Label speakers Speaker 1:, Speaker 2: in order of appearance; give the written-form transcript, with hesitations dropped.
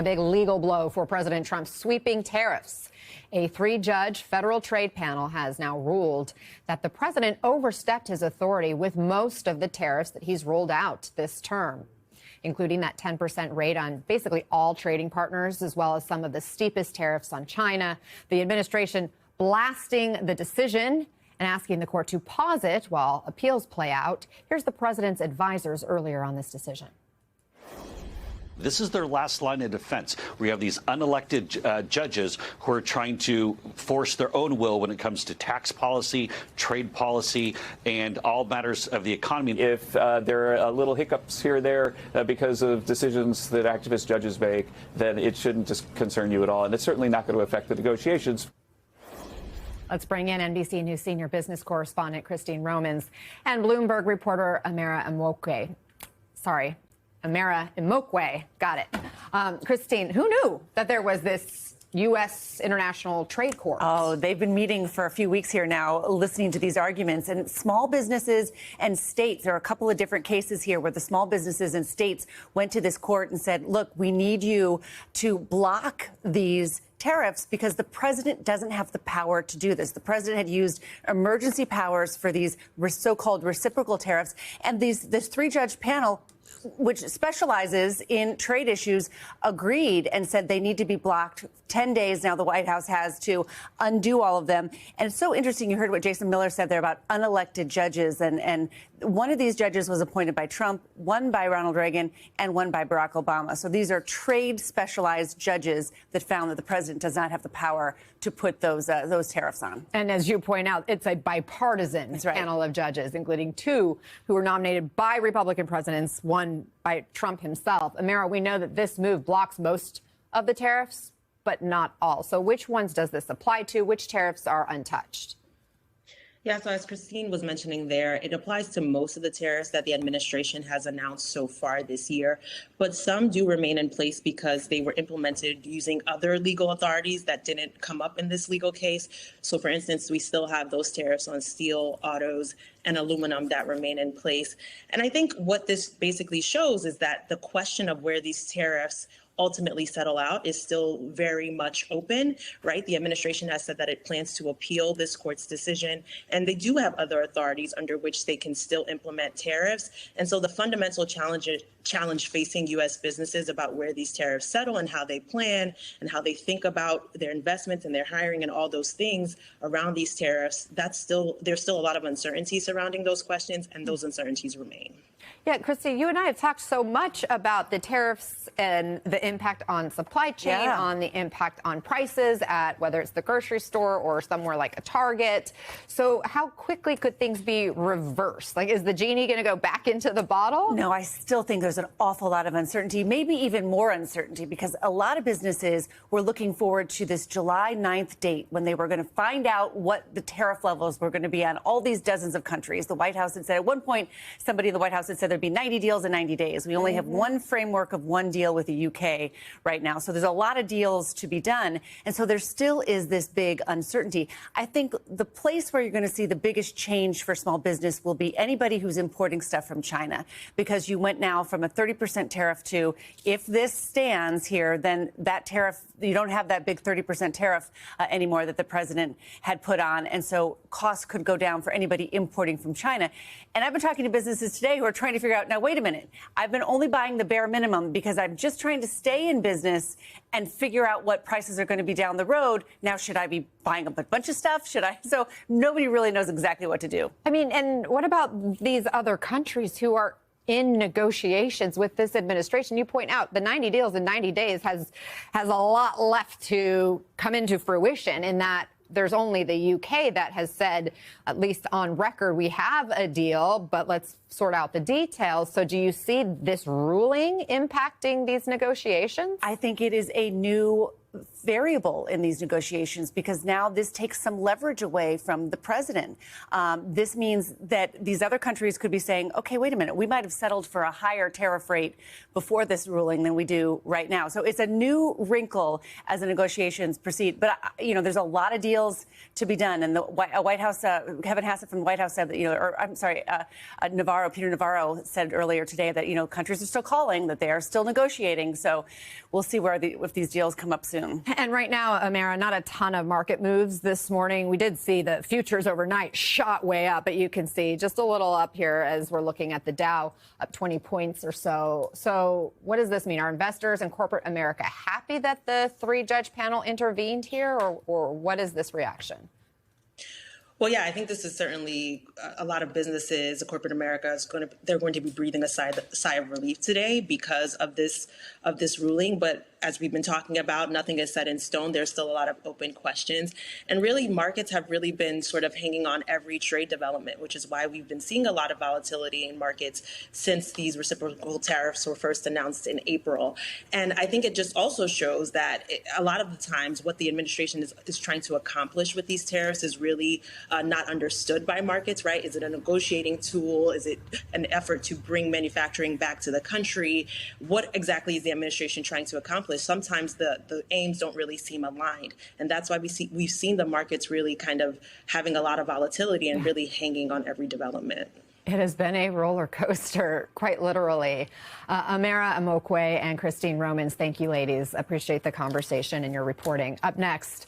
Speaker 1: A big legal blow for President Trump's sweeping tariffs. A three-judge federal trade panel has now ruled that the president overstepped his authority with most of the tariffs that he's rolled out this term, including that 10% rate on basically all trading partners, as well as some of the steepest tariffs on China. The administration blasting the decision and asking the court to pause it while appeals play out. Here's the president's advisors earlier on this decision.
Speaker 2: This is their last line of defense. We have these unelected judges who are trying to force their own will when it comes to tax policy, trade policy, and all matters of the economy.
Speaker 3: If there are little hiccups here or there because of decisions that activist judges make, then it shouldn't just concern you at all. And it's certainly not going to affect the negotiations.
Speaker 1: Let's bring in NBC News senior business correspondent Christine Romans and Bloomberg reporter Amara Imokwe. Got it. Christine, who knew that there was this U.S. International Trade Court?
Speaker 4: Oh, they've been meeting for a few weeks here now, listening to these arguments. And small businesses and states, there are a couple of different cases here where the small businesses and states went to this court and said, look, we need you to block these tariffs because the president doesn't have the power to do this. The president had used emergency powers for these so-called reciprocal tariffs. And this three-judge panel, which specializes in trade issues, agreed and said they need to be blocked. 10 days now the White House has to undo all of them. And it's so interesting. You heard what Jason Miller said there about unelected judges. And one of these judges was appointed by Trump, one by Ronald Reagan, and one by Barack Obama. So these are trade specialized judges that found that the president does not have the power to put those tariffs on.
Speaker 1: And as you point out, it's a bipartisan panel of judges, including two who were nominated by Republican presidents, one by Trump himself. Amara, we know that this move blocks most of the tariffs, but not all. So which ones does this apply to? Which tariffs are untouched?
Speaker 5: Yeah, so as Christine was mentioning there, it applies to most of the tariffs that the administration has announced so far this year. But some do remain in place because they were implemented using other legal authorities that didn't come up in this legal case. So, for instance, we still have those tariffs on steel, autos, and aluminum that remain in place. And I think what this basically shows is that the question of where these tariffs ultimately settle out is still very much open, right? The administration has said that it plans to appeal this court's decision, and they do have other authorities under which they can still implement tariffs. And so the fundamental challenge facing U.S. businesses about where these tariffs settle and how they plan and how they think about their investments and their hiring and all those things around these tariffs, there's still a lot of uncertainty surrounding those questions, and those uncertainties remain.
Speaker 1: Yeah, Christy, you and I have talked so much about the tariffs and the impact on supply chain, on the impact on prices at whether it's the grocery store or somewhere like a Target. So how quickly could things be reversed? Like, is the genie going to go back into the bottle?
Speaker 4: No, I still think there's an awful lot of uncertainty, maybe even more uncertainty, because a lot of businesses were looking forward to this July 9th date when they were going to find out what the tariff levels were going to be on all these dozens of countries. The White House had said at one point, somebody in the White House had said there'd be 90 deals in 90 days. We only have one framework of one deal with the UK right now. So there's a lot of deals to be done. And so there still is this big uncertainty. I think the place where you're going to see the biggest change for small business will be anybody who's importing stuff from China, because you went now from a 30% tariff to, if this stands here, then that tariff, you don't have that big 30% tariff anymore that the president had put on. And so costs could go down for anybody importing from China. And I've been talking to businesses today who are trying to figure out, now, wait a minute, I've been only buying the bare minimum because I'm just trying to stay in business and figure out what prices are going to be down the road. Now, should I be buying up a bunch of stuff? Should I? So nobody really knows exactly what to do.
Speaker 1: I mean, and what about these other countries who are in negotiations with this administration? You point out the 90 deals in 90 days has a lot left to come into fruition, in that there's only the UK that has said, at least on record, we have a deal, but let's sort out the details. So do you see this ruling impacting these negotiations?
Speaker 4: I think it is a new variable in these negotiations because now this takes some leverage away from the president. This means that these other countries could be saying, OK, wait a minute, we might have settled for a higher tariff rate before this ruling than we do right now. So it's a new wrinkle as the negotiations proceed. But, there's a lot of deals to be done. And the White House, Kevin Hassett from the White House said that, Peter Navarro said earlier today that, countries are still calling, that they are still negotiating. So we'll see if these deals come up soon.
Speaker 1: And right now, Amara, not a ton of market moves this morning. We did see the futures overnight shot way up, but you can see just a little up here as we're looking at the Dow up 20 points or so. So what does this mean? Are investors and corporate America happy that the three-judge panel intervened here, or what is this reaction?
Speaker 5: Well, yeah, I think this is certainly a lot of businesses, corporate America they're going to be breathing a sigh of relief today because of this ruling. But as we've been talking about, nothing is set in stone. There's still a lot of open questions. And really, markets have really been sort of hanging on every trade development, which is why we've been seeing a lot of volatility in markets since these reciprocal tariffs were first announced in April. And I think it just also shows that a lot of the times what the administration is trying to accomplish with these tariffs is really not understood by markets, right? Is it a negotiating tool? Is it an effort to bring manufacturing back to the country? What exactly is the administration trying to accomplish? Sometimes the aims don't really seem aligned. And that's why we've seen the markets really kind of having a lot of volatility and really hanging on every development.
Speaker 1: It has been a roller coaster, quite literally. Amara Amokwe and Christine Romans, thank you, ladies. Appreciate the conversation and your reporting. Up next.